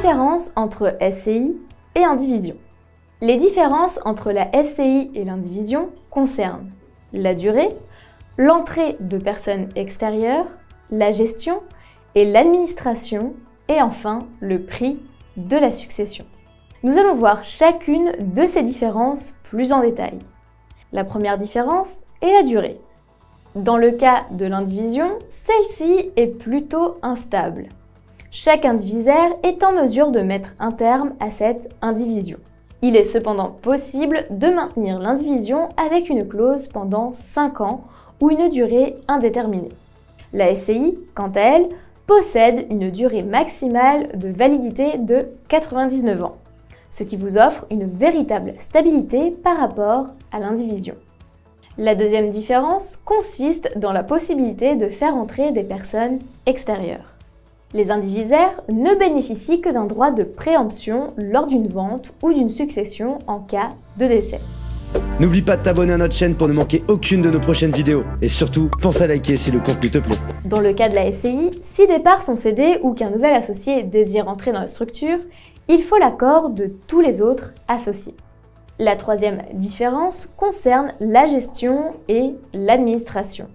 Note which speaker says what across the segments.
Speaker 1: Différence entre SCI et indivision. Les différences entre la SCI et l'indivision concernent la durée, l'entrée de personnes extérieures, la gestion et l'administration, et enfin le prix de la succession. Nous allons voir chacune de ces différences plus en détail. La première différence est la durée. Dans le cas de l'indivision, celle-ci est plutôt instable. Chaque indivisaire est en mesure de mettre un terme à cette indivision. Il est cependant possible de maintenir l'indivision avec une clause pendant 5 ans ou une durée indéterminée. La SCI, quant à elle, possède une durée maximale de validité de 99 ans, ce qui vous offre une véritable stabilité par rapport à l'indivision. La deuxième différence consiste dans la possibilité de faire entrer des personnes extérieures. Les indivisaires ne bénéficient que d'un droit de préemption lors d'une vente ou d'une succession en cas de décès.
Speaker 2: N'oublie pas de t'abonner à notre chaîne pour ne manquer aucune de nos prochaines vidéos. Et surtout, pense à liker si le contenu te plaît.
Speaker 1: Dans le cas de la SCI, si des parts sont cédées ou qu'un nouvel associé désire entrer dans la structure, il faut l'accord de tous les autres associés. La troisième différence concerne la gestion et l'administration.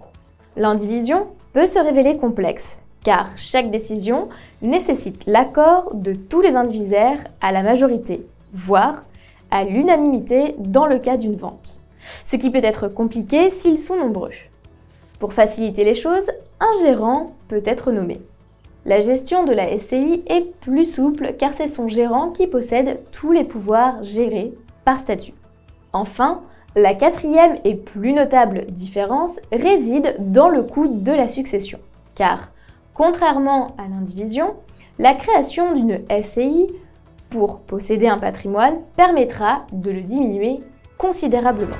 Speaker 1: L'indivision peut se révéler complexe, car chaque décision nécessite l'accord de tous les indivisaires à la majorité, voire à l'unanimité dans le cas d'une vente, ce qui peut être compliqué s'ils sont nombreux. Pour faciliter les choses, un gérant peut être nommé. La gestion de la SCI est plus souple car c'est son gérant qui possède tous les pouvoirs gérés par statut. Enfin, la quatrième et plus notable différence réside dans le coût de la succession, car contrairement à l'indivision, la création d'une SCI pour posséder un patrimoine permettra de le diminuer considérablement.